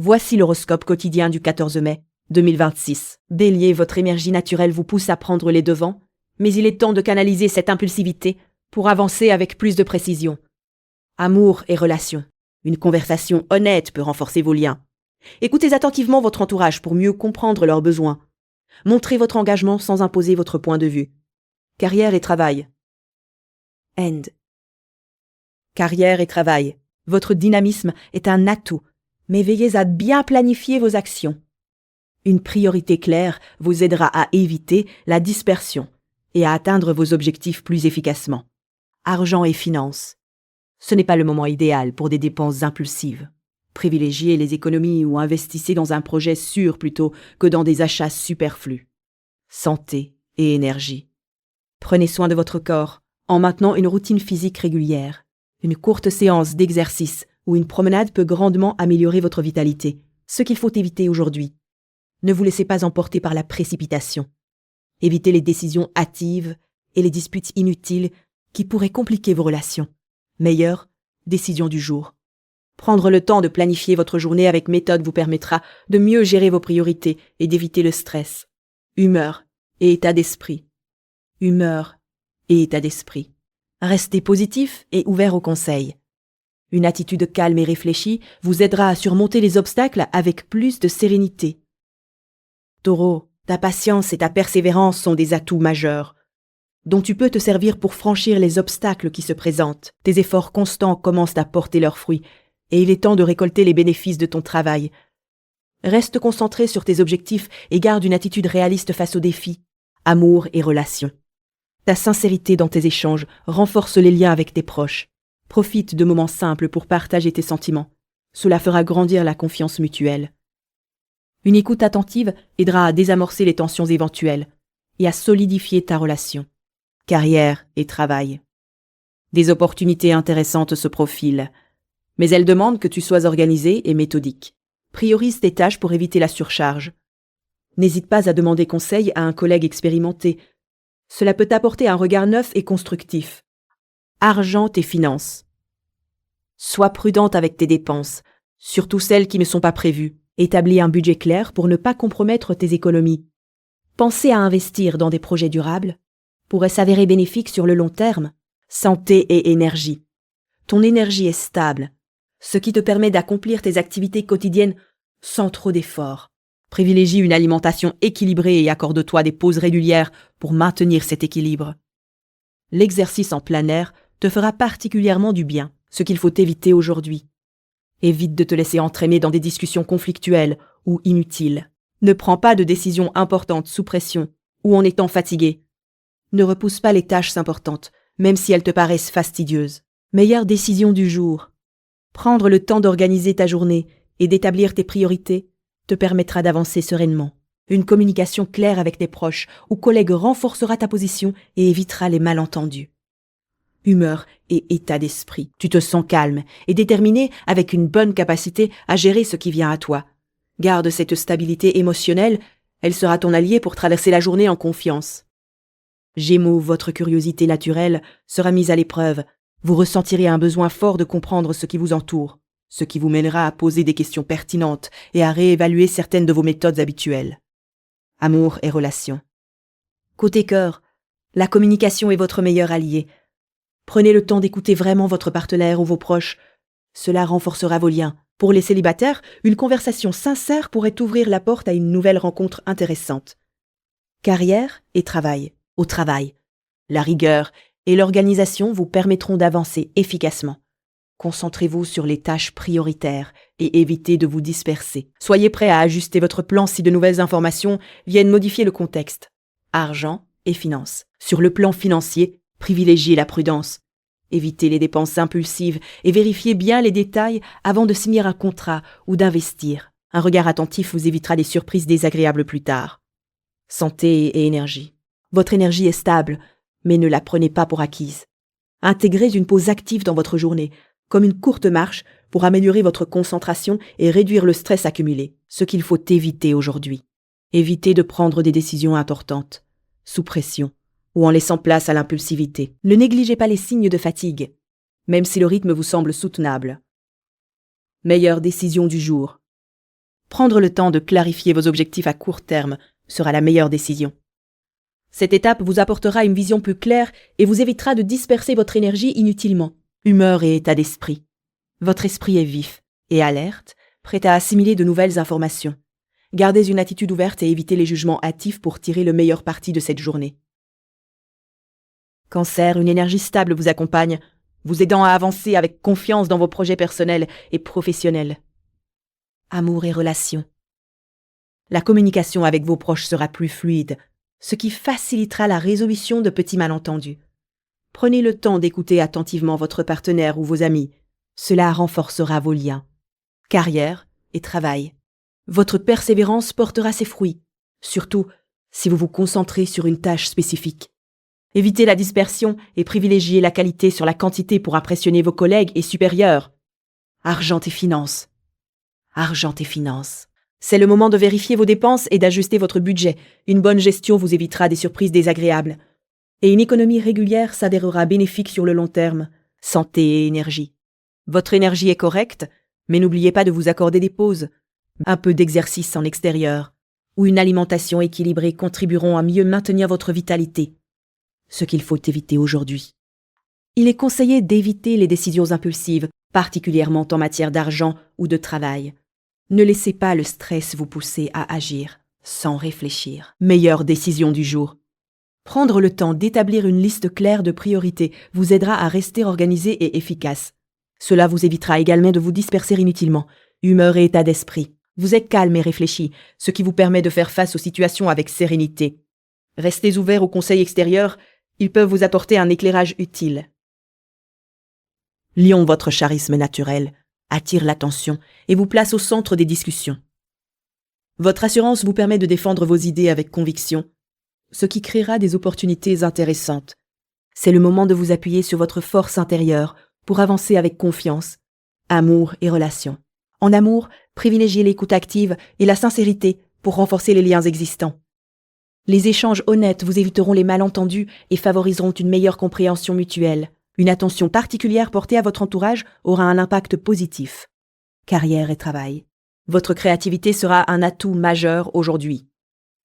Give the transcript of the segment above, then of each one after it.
Voici l'horoscope quotidien du 14 mai 2026. Bélier, votre énergie naturelle vous pousse à prendre les devants, mais il est temps de canaliser cette impulsivité pour avancer avec plus de précision. Amour et relations. Une conversation honnête peut renforcer vos liens. Écoutez attentivement votre entourage pour mieux comprendre leurs besoins. Montrez votre engagement sans imposer votre point de vue. Carrière et travail. End. Carrière et travail. Votre dynamisme est un atout, mais veillez à bien planifier vos actions. Une priorité claire vous aidera à éviter la dispersion et à atteindre vos objectifs plus efficacement. Argent et finances. Ce n'est pas le moment idéal pour des dépenses impulsives. Privilégiez les économies ou investissez dans un projet sûr plutôt que dans des achats superflus. Santé et énergie. Prenez soin de votre corps en maintenant une routine physique régulière. Une courte séance d'exercice ou une promenade peut grandement améliorer votre vitalité, ce qu'il faut éviter aujourd'hui. Ne vous laissez pas emporter par la précipitation. Évitez les décisions hâtives et les disputes inutiles qui pourraient compliquer vos relations. Meilleure décision du jour. Prendre le temps de planifier votre journée avec méthode vous permettra de mieux gérer vos priorités et d'éviter le stress. Humeur et état d'esprit. Humeur et état d'esprit. Restez positif et ouvert aux conseils. Une attitude calme et réfléchie vous aidera à surmonter les obstacles avec plus de sérénité. Taureau, ta patience et ta persévérance sont des atouts majeurs, dont tu peux te servir pour franchir les obstacles qui se présentent. Tes efforts constants commencent à porter leurs fruits, et il est temps de récolter les bénéfices de ton travail. Reste concentré sur tes objectifs et garde une attitude réaliste face aux défis, amour et relations. Ta sincérité dans tes échanges renforce les liens avec tes proches. Profite de moments simples pour partager tes sentiments. Cela fera grandir la confiance mutuelle. Une écoute attentive aidera à désamorcer les tensions éventuelles et à solidifier ta relation. Carrière et travail. Des opportunités intéressantes se profilent, mais elles demandent que tu sois organisé et méthodique. Priorise tes tâches pour éviter la surcharge. N'hésite pas à demander conseil à un collègue expérimenté. Cela peut t'apporter un regard neuf et constructif. Argent et finances. Sois prudente avec tes dépenses, surtout celles qui ne sont pas prévues. Établis un budget clair pour ne pas compromettre tes économies. Penser à investir dans des projets durables pourrait s'avérer bénéfique sur le long terme. Santé et énergie. Ton énergie est stable, ce qui te permet d'accomplir tes activités quotidiennes sans trop d'efforts. Privilégie une alimentation équilibrée et accorde-toi des pauses régulières pour maintenir cet équilibre. L'exercice en plein air te fera particulièrement du bien, ce qu'il faut éviter aujourd'hui. Évite de te laisser entraîner dans des discussions conflictuelles ou inutiles. Ne prends pas de décisions importantes sous pression ou en étant fatigué. Ne repousse pas les tâches importantes, même si elles te paraissent fastidieuses. Meilleure décision du jour. Prendre le temps d'organiser ta journée et d'établir tes priorités te permettra d'avancer sereinement. Une communication claire avec tes proches ou collègues renforcera ta position et évitera les malentendus. Humeur et état d'esprit. Tu te sens calme et déterminé avec une bonne capacité à gérer ce qui vient à toi. Garde cette stabilité émotionnelle, elle sera ton allié pour traverser la journée en confiance. Gémeaux, votre curiosité naturelle sera mise à l'épreuve. Vous ressentirez un besoin fort de comprendre ce qui vous entoure, ce qui vous mènera à poser des questions pertinentes et à réévaluer certaines de vos méthodes habituelles. Amour et relations. Côté cœur, la communication est votre meilleur allié. Prenez le temps d'écouter vraiment votre partenaire ou vos proches. Cela renforcera vos liens. Pour les célibataires, une conversation sincère pourrait ouvrir la porte à une nouvelle rencontre intéressante. Carrière et travail. Au travail, la rigueur et l'organisation vous permettront d'avancer efficacement. Concentrez-vous sur les tâches prioritaires et évitez de vous disperser. Soyez prêt à ajuster votre plan si de nouvelles informations viennent modifier le contexte. Argent et finances. Sur le plan financier, privilégiez la prudence. Évitez les dépenses impulsives et vérifiez bien les détails avant de signer un contrat ou d'investir. Un regard attentif vous évitera des surprises désagréables plus tard. Santé et énergie. Votre énergie est stable, mais ne la prenez pas pour acquise. Intégrez une pause active dans votre journée, comme une courte marche pour améliorer votre concentration et réduire le stress accumulé, ce qu'il faut éviter aujourd'hui. Évitez de prendre des décisions importantes, sous pression, ou en laissant place à l'impulsivité. Ne négligez pas les signes de fatigue, même si le rythme vous semble soutenable. Meilleure décision du jour. Prendre le temps de clarifier vos objectifs à court terme sera la meilleure décision. Cette étape vous apportera une vision plus claire et vous évitera de disperser votre énergie inutilement. Humeur et état d'esprit. Votre esprit est vif et alerte, prêt à assimiler de nouvelles informations. Gardez une attitude ouverte et évitez les jugements hâtifs pour tirer le meilleur parti de cette journée. Cancer, une énergie stable vous accompagne, vous aidant à avancer avec confiance dans vos projets personnels et professionnels. Amour et relations. La communication avec vos proches sera plus fluide, ce qui facilitera la résolution de petits malentendus. Prenez le temps d'écouter attentivement votre partenaire ou vos amis. Cela renforcera vos liens. Carrière et travail. Votre persévérance portera ses fruits, surtout si vous vous concentrez sur une tâche spécifique. Évitez la dispersion et privilégiez la qualité sur la quantité pour impressionner vos collègues et supérieurs. Argent et finances. Argent et finances. C'est le moment de vérifier vos dépenses et d'ajuster votre budget. Une bonne gestion vous évitera des surprises désagréables. Et une économie régulière s'avérera bénéfique sur le long terme. Santé et énergie. Votre énergie est correcte, mais n'oubliez pas de vous accorder des pauses. Un peu d'exercice en extérieur ou une alimentation équilibrée contribueront à mieux maintenir votre vitalité. Ce qu'il faut éviter aujourd'hui. Il est conseillé d'éviter les décisions impulsives, particulièrement en matière d'argent ou de travail. Ne laissez pas le stress vous pousser à agir sans réfléchir. Meilleure décision du jour. Prendre le temps d'établir une liste claire de priorités vous aidera à rester organisé et efficace. Cela vous évitera également de vous disperser inutilement. Humeur et état d'esprit. Vous êtes calme et réfléchi, ce qui vous permet de faire face aux situations avec sérénité. Restez ouvert aux conseils extérieurs, ils peuvent vous apporter un éclairage utile. Lion, votre charisme naturel attire l'attention et vous place au centre des discussions. Votre assurance vous permet de défendre vos idées avec conviction, ce qui créera des opportunités intéressantes. C'est le moment de vous appuyer sur votre force intérieure pour avancer avec confiance. Amour et relations. En amour, privilégiez l'écoute active et la sincérité pour renforcer les liens existants. Les échanges honnêtes vous éviteront les malentendus et favoriseront une meilleure compréhension mutuelle. Une attention particulière portée à votre entourage aura un impact positif. Carrière et travail. Votre créativité sera un atout majeur aujourd'hui.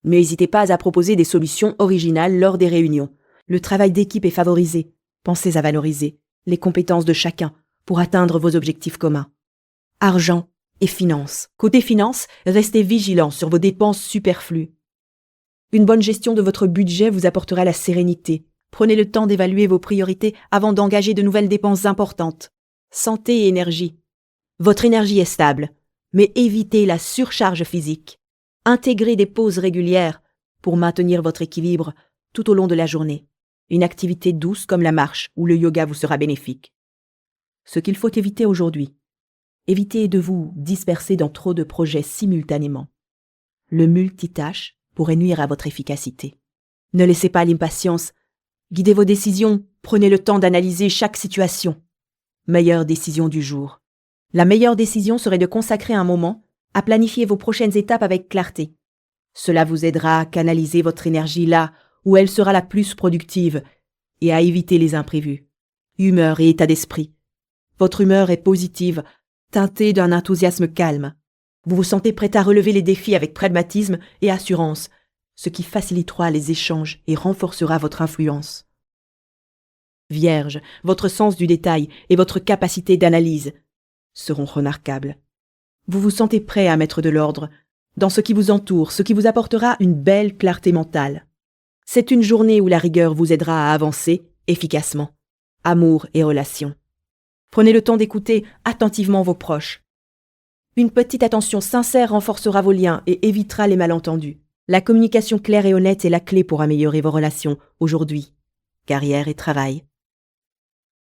Mais n'hésitez pas à proposer des solutions originales lors des réunions. Le travail d'équipe est favorisé. Pensez à valoriser les compétences de chacun pour atteindre vos objectifs communs. Argent et finances. Côté finances, restez vigilant sur vos dépenses superflues. Une bonne gestion de votre budget vous apportera la sérénité. Prenez le temps d'évaluer vos priorités avant d'engager de nouvelles dépenses importantes. Santé et énergie. Votre énergie est stable, mais évitez la surcharge physique. Intégrez des pauses régulières pour maintenir votre équilibre tout au long de la journée. Une activité douce comme la marche ou le yoga vous sera bénéfique. Ce qu'il faut éviter aujourd'hui. Évitez de vous disperser dans trop de projets simultanément. Le multitâche pourrait nuire à votre efficacité. Ne laissez pas l'impatience. Guidez vos décisions, prenez le temps d'analyser chaque situation. Meilleure décision du jour. La meilleure décision serait de consacrer un moment à planifier vos prochaines étapes avec clarté. Cela vous aidera à canaliser votre énergie là où elle sera la plus productive et à éviter les imprévus. Humeur et état d'esprit. Votre humeur est positive, teintée d'un enthousiasme calme. Vous vous sentez prêt à relever les défis avec pragmatisme et assurance, ce qui facilitera les échanges et renforcera votre influence. Vierge, votre sens du détail et votre capacité d'analyse seront remarquables. Vous vous sentez prêt à mettre de l'ordre dans ce qui vous entoure, ce qui vous apportera une belle clarté mentale. C'est une journée où la rigueur vous aidera à avancer efficacement. Amour et relations. Prenez le temps d'écouter attentivement vos proches. Une petite attention sincère renforcera vos liens et évitera les malentendus. La communication claire et honnête est la clé pour améliorer vos relations aujourd'hui. Carrière et travail.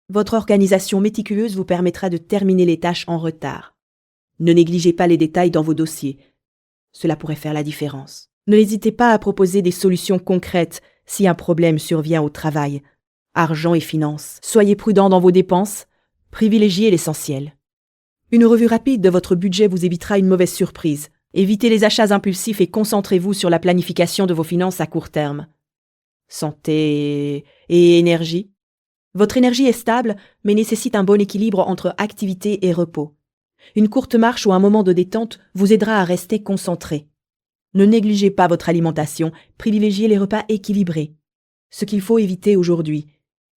Votre organisation méticuleuse vous permettra de terminer les tâches en retard. Ne négligez pas les détails dans vos dossiers. Cela pourrait faire la différence. N'hésitez pas à proposer des solutions concrètes si un problème survient au travail. Argent et finances. Soyez prudent dans vos dépenses. Privilégiez l'essentiel. Une revue rapide de votre budget vous évitera une mauvaise surprise. Évitez les achats impulsifs et concentrez-vous sur la planification de vos finances à court terme. Santé et énergie. Votre énergie est stable, mais nécessite un bon équilibre entre activité et repos. Une courte marche ou un moment de détente vous aidera à rester concentré. Ne négligez pas votre alimentation, privilégiez les repas équilibrés. Ce qu'il faut éviter aujourd'hui,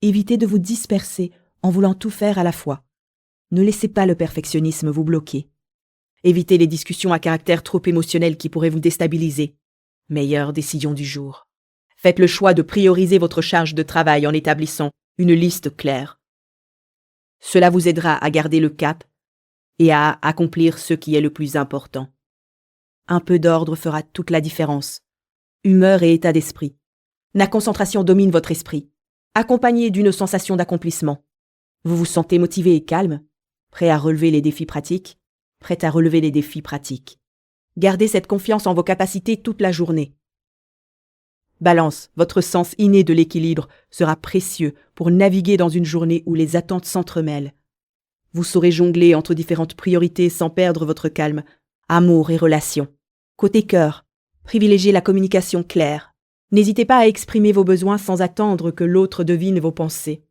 évitez de vous disperser en voulant tout faire à la fois. Ne laissez pas le perfectionnisme vous bloquer. Évitez les discussions à caractère trop émotionnel qui pourraient vous déstabiliser. Meilleure décision du jour. Faites le choix de prioriser votre charge de travail en établissant une liste claire. Cela vous aidera à garder le cap et à accomplir ce qui est le plus important. Un peu d'ordre fera toute la différence. Humeur et état d'esprit. La concentration domine votre esprit, accompagnée d'une sensation d'accomplissement. Vous vous sentez motivé et calme, prêt à relever les défis pratiques, prêt à relever les défis pratiques. Gardez cette confiance en vos capacités toute la journée. Balance, votre sens inné de l'équilibre sera précieux pour naviguer dans une journée où les attentes s'entremêlent. Vous saurez jongler entre différentes priorités sans perdre votre calme. Amour et relations. Côté cœur, privilégiez la communication claire. N'hésitez pas à exprimer vos besoins sans attendre que l'autre devine vos pensées.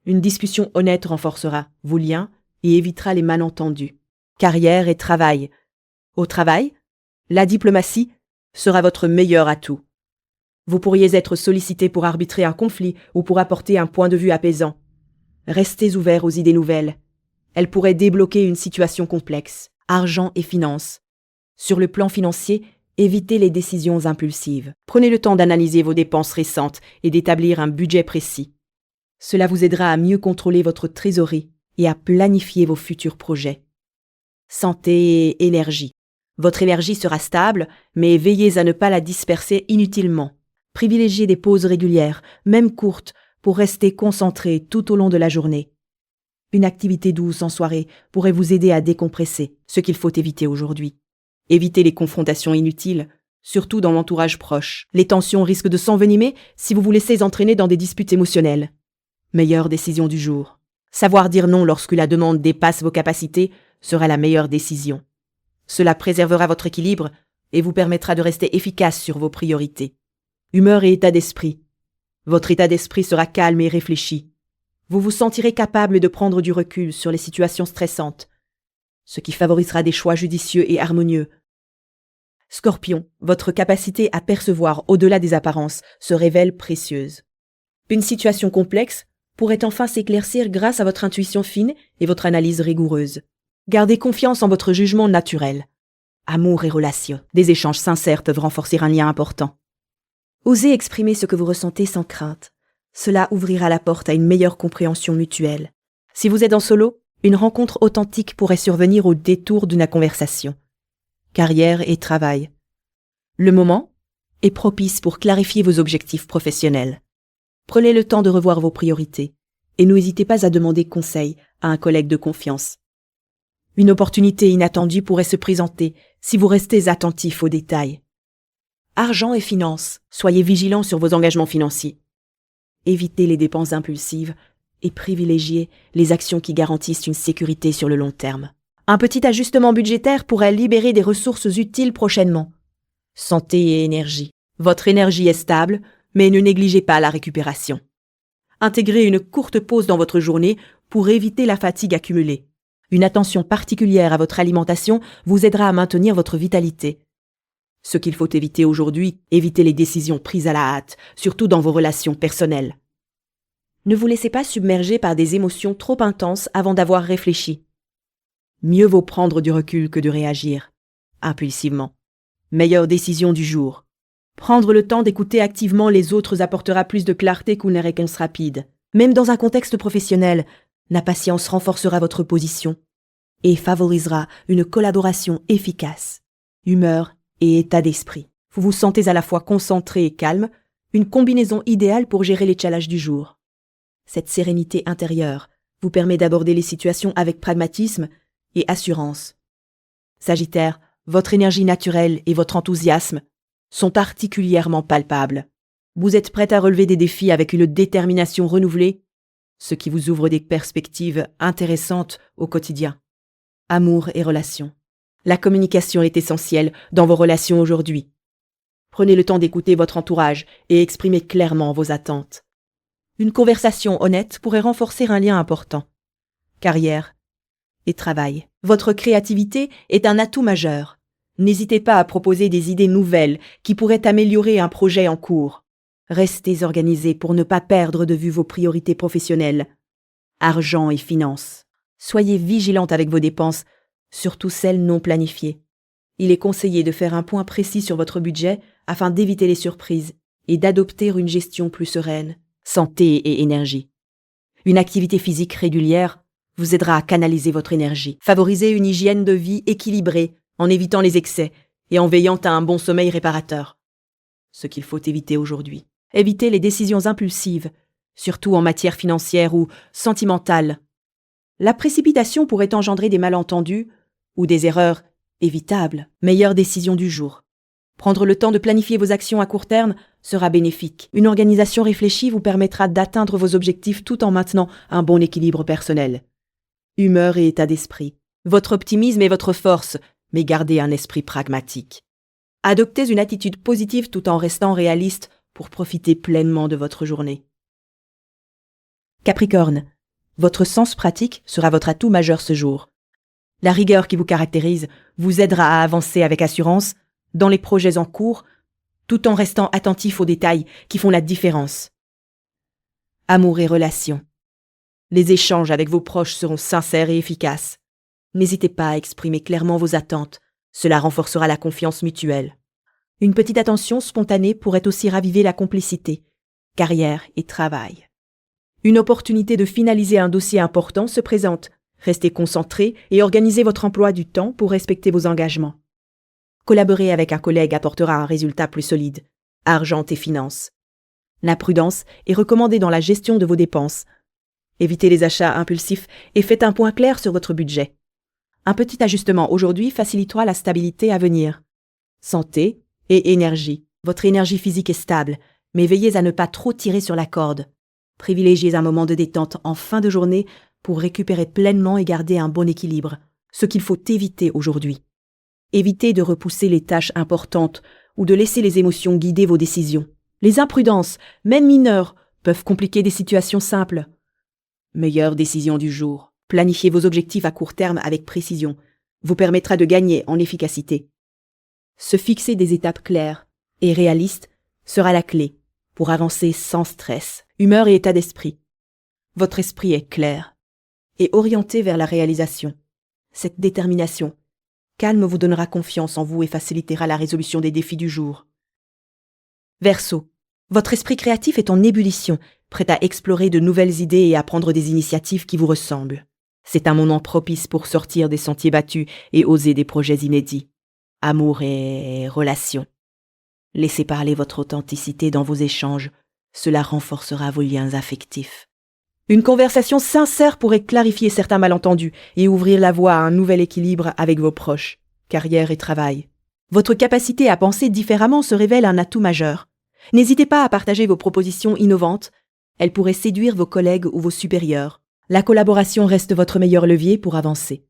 Une discussion honnête renforcera vos liens et évitera les malentendus. Carrière et travail. Au travail, la diplomatie sera votre meilleur atout. Vous pourriez être sollicité pour arbitrer un conflit ou pour apporter un point de vue apaisant. Restez ouvert aux idées nouvelles. Elles pourraient débloquer une situation complexe. Argent et finances. Sur le plan financier, évitez les décisions impulsives. Prenez le temps d'analyser vos dépenses récentes et d'établir un budget précis. Cela vous aidera à mieux contrôler votre trésorerie et à planifier vos futurs projets. Santé et énergie. Votre énergie sera stable, mais veillez à ne pas la disperser inutilement. Privilégiez des pauses régulières, même courtes, pour rester concentré tout au long de la journée. Une activité douce en soirée pourrait vous aider à décompresser, ce qu'il faut éviter aujourd'hui. Évitez les confrontations inutiles, surtout dans l'entourage proche. Les tensions risquent de s'envenimer si vous vous laissez entraîner dans des disputes émotionnelles. Meilleure décision du jour. Savoir dire non lorsque la demande dépasse vos capacités sera la meilleure décision. Cela préservera votre équilibre et vous permettra de rester efficace sur vos priorités. Humeur et état d'esprit. Votre état d'esprit sera calme et réfléchi. Vous vous sentirez capable de prendre du recul sur les situations stressantes, ce qui favorisera des choix judicieux et harmonieux. Scorpion, votre capacité à percevoir au-delà des apparences se révèle précieuse. Une situation complexe pourrait enfin s'éclaircir grâce à votre intuition fine et votre analyse rigoureuse. Gardez confiance en votre jugement naturel. Amour et relations. Des échanges sincères peuvent renforcer un lien important. Osez exprimer ce que vous ressentez sans crainte. Cela ouvrira la porte à une meilleure compréhension mutuelle. Si vous êtes en solo, une rencontre authentique pourrait survenir au détour d'une conversation. Carrière et travail. Le moment est propice pour clarifier vos objectifs professionnels. Prenez le temps de revoir vos priorités et n'hésitez pas à demander conseil à un collègue de confiance. Une opportunité inattendue pourrait se présenter si vous restez attentif aux détails. Argent et finances. Soyez vigilants sur vos engagements financiers. Évitez les dépenses impulsives et privilégiez les actions qui garantissent une sécurité sur le long terme. Un petit ajustement budgétaire pourrait libérer des ressources utiles prochainement. Santé et énergie. Votre énergie est stable, mais ne négligez pas la récupération. Intégrez une courte pause dans votre journée pour éviter la fatigue accumulée. Une attention particulière à votre alimentation vous aidera à maintenir votre vitalité. Ce qu'il faut éviter aujourd'hui, évitez les décisions prises à la hâte, surtout dans vos relations personnelles. Ne vous laissez pas submerger par des émotions trop intenses avant d'avoir réfléchi. Mieux vaut prendre du recul que de réagir impulsivement. Meilleure décision du jour. Prendre le temps d'écouter activement les autres apportera plus de clarté qu'une réponse rapide. Même dans un contexte professionnel, la patience renforcera votre position et favorisera une collaboration efficace. Humeur et état d'esprit. Vous vous sentez à la fois concentré et calme, une combinaison idéale pour gérer les challenges du jour. Cette sérénité intérieure vous permet d'aborder les situations avec pragmatisme et assurance. Sagittaire, votre énergie naturelle et votre enthousiasme sont particulièrement palpables. Vous êtes prêt à relever des défis avec une détermination renouvelée, ce qui vous ouvre des perspectives intéressantes au quotidien. Amour et relations. La communication est essentielle dans vos relations aujourd'hui. Prenez le temps d'écouter votre entourage et exprimez clairement vos attentes. Une conversation honnête pourrait renforcer un lien important. Carrière. et travail. Votre créativité est un atout majeur. N'hésitez pas à proposer des idées nouvelles qui pourraient améliorer un projet en cours. Restez organisé pour ne pas perdre de vue vos priorités professionnelles. Argent et finances. Soyez vigilante avec vos dépenses, surtout celles non planifiées. Il est conseillé de faire un point précis sur votre budget afin d'éviter les surprises et d'adopter une gestion plus sereine. Santé et énergie. Une activité physique régulière vous aidera à canaliser votre énergie. Favorisez une hygiène de vie équilibrée en évitant les excès et en veillant à un bon sommeil réparateur. Ce qu'il faut éviter aujourd'hui. Évitez les décisions impulsives, surtout en matière financière ou sentimentale. La précipitation pourrait engendrer des malentendus ou des erreurs évitables. Meilleure décision du jour. Prendre le temps de planifier vos actions à court terme sera bénéfique. Une organisation réfléchie vous permettra d'atteindre vos objectifs tout en maintenant un bon équilibre personnel. Humeur et état d'esprit. Votre optimisme est votre force, mais gardez un esprit pragmatique. Adoptez une attitude positive tout en restant réaliste pour profiter pleinement de votre journée. Capricorne, votre sens pratique sera votre atout majeur ce jour. La rigueur qui vous caractérise vous aidera à avancer avec assurance dans les projets en cours, tout en restant attentif aux détails qui font la différence. Amour et relations. Les échanges avec vos proches seront sincères et efficaces. N'hésitez pas à exprimer clairement vos attentes, cela renforcera la confiance mutuelle. Une petite attention spontanée pourrait aussi raviver la complicité, carrière et travail. Une opportunité de finaliser un dossier important se présente. Restez concentré et organisez votre emploi du temps pour respecter vos engagements. Collaborer avec un collègue apportera un résultat plus solide. Argent et finances. La prudence est recommandée dans la gestion de vos dépenses. Évitez les achats impulsifs et faites un point clair sur votre budget. Un petit ajustement aujourd'hui facilitera la stabilité à venir. Santé et énergie. Votre énergie physique est stable, mais veillez à ne pas trop tirer sur la corde. Privilégiez un moment de détente en fin de journée pour récupérer pleinement et garder un bon équilibre, ce qu'il faut éviter aujourd'hui. Évitez de repousser les tâches importantes ou de laisser les émotions guider vos décisions. Les imprudences, même mineures, peuvent compliquer des situations simples. Meilleure décision du jour. Planifiez vos objectifs à court terme avec précision. Vous permettra de gagner en efficacité. Se fixer des étapes claires et réalistes sera la clé pour avancer sans stress. Humeur et état d'esprit. Votre esprit est clair et orienté vers la réalisation. Cette détermination calme vous donnera confiance en vous et facilitera la résolution des défis du jour. Verseau. Votre esprit créatif est en ébullition, prêt à explorer de nouvelles idées et à prendre des initiatives qui vous ressemblent. C'est un moment propice pour sortir des sentiers battus et oser des projets inédits. Amour et relations. Laissez parler votre authenticité dans vos échanges. Cela renforcera vos liens affectifs. Une conversation sincère pourrait clarifier certains malentendus et ouvrir la voie à un nouvel équilibre avec vos proches, carrière et travail. Votre capacité à penser différemment se révèle un atout majeur. N'hésitez pas à partager vos propositions innovantes. Elles pourraient séduire vos collègues ou vos supérieurs. La collaboration reste votre meilleur levier pour avancer.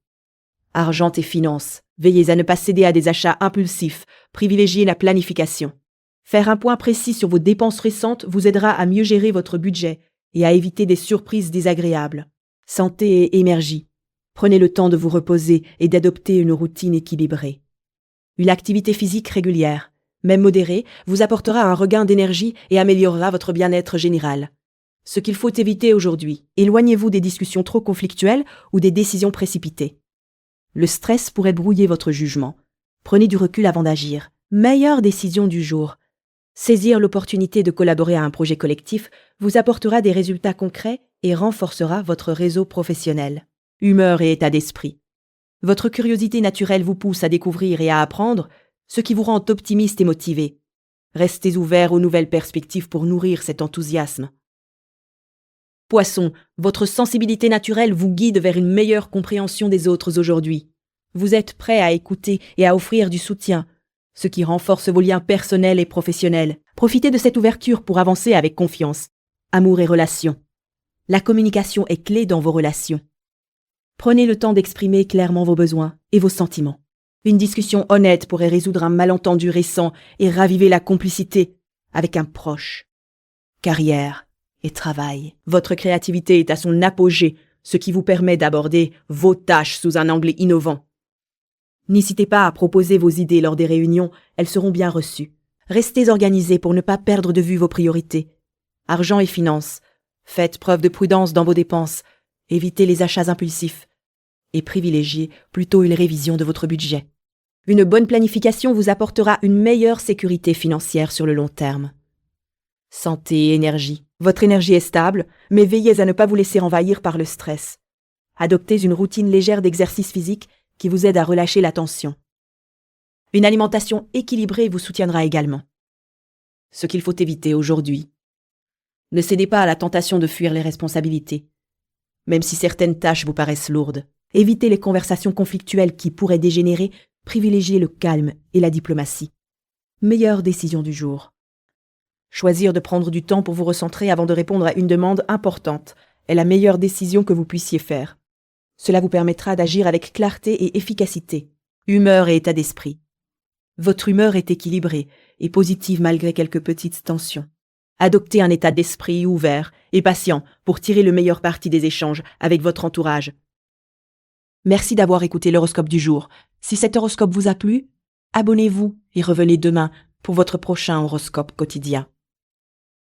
Argent et finances. Veillez à ne pas céder à des achats impulsifs. Privilégiez la planification. Faire un point précis sur vos dépenses récentes vous aidera à mieux gérer votre budget et à éviter des surprises désagréables. Santé et énergie. Prenez le temps de vous reposer et d'adopter une routine équilibrée. Une activité physique régulière, même modérée, vous apportera un regain d'énergie et améliorera votre bien-être général. Ce qu'il faut éviter aujourd'hui, éloignez-vous des discussions trop conflictuelles ou des décisions précipitées. Le stress pourrait brouiller votre jugement. Prenez du recul avant d'agir. Meilleure décision du jour. Saisir l'opportunité de collaborer à un projet collectif vous apportera des résultats concrets et renforcera votre réseau professionnel. Humeur et état d'esprit. Votre curiosité naturelle vous pousse à découvrir et à apprendre, ce qui vous rend optimiste et motivé. Restez ouvert aux nouvelles perspectives pour nourrir cet enthousiasme. Poisson, votre sensibilité naturelle vous guide vers une meilleure compréhension des autres aujourd'hui. Vous êtes prêt à écouter et à offrir du soutien, ce qui renforce vos liens personnels et professionnels. Profitez de cette ouverture pour avancer avec confiance. Amour et relations. La communication est clé dans vos relations. Prenez le temps d'exprimer clairement vos besoins et vos sentiments. Une discussion honnête pourrait résoudre un malentendu récent et raviver la complicité avec un proche. Carrière et travail. Votre créativité est à son apogée, ce qui vous permet d'aborder vos tâches sous un angle innovant. N'hésitez pas à proposer vos idées lors des réunions, elles seront bien reçues. Restez organisé pour ne pas perdre de vue vos priorités. Argent et finances. Faites preuve de prudence dans vos dépenses. Évitez les achats impulsifs. Et privilégiez plutôt une révision de votre budget. Une bonne planification vous apportera une meilleure sécurité financière sur le long terme. Santé et énergie. Votre énergie est stable, mais veillez à ne pas vous laisser envahir par le stress. Adoptez une routine légère d'exercice physique qui vous aide à relâcher la tension. Une alimentation équilibrée vous soutiendra également. Ce qu'il faut éviter aujourd'hui. Ne cédez pas à la tentation de fuir les responsabilités. Même si certaines tâches vous paraissent lourdes, évitez les conversations conflictuelles qui pourraient dégénérer, privilégiez le calme et la diplomatie. Meilleure décision du jour. Choisir de prendre du temps pour vous recentrer avant de répondre à une demande importante est la meilleure décision que vous puissiez faire. Cela vous permettra d'agir avec clarté et efficacité. Humeur et état d'esprit. Votre humeur est équilibrée et positive malgré quelques petites tensions. Adoptez un état d'esprit ouvert et patient pour tirer le meilleur parti des échanges avec votre entourage. Merci d'avoir écouté l'horoscope du jour. Si cet horoscope vous a plu, abonnez-vous et revenez demain pour votre prochain horoscope quotidien.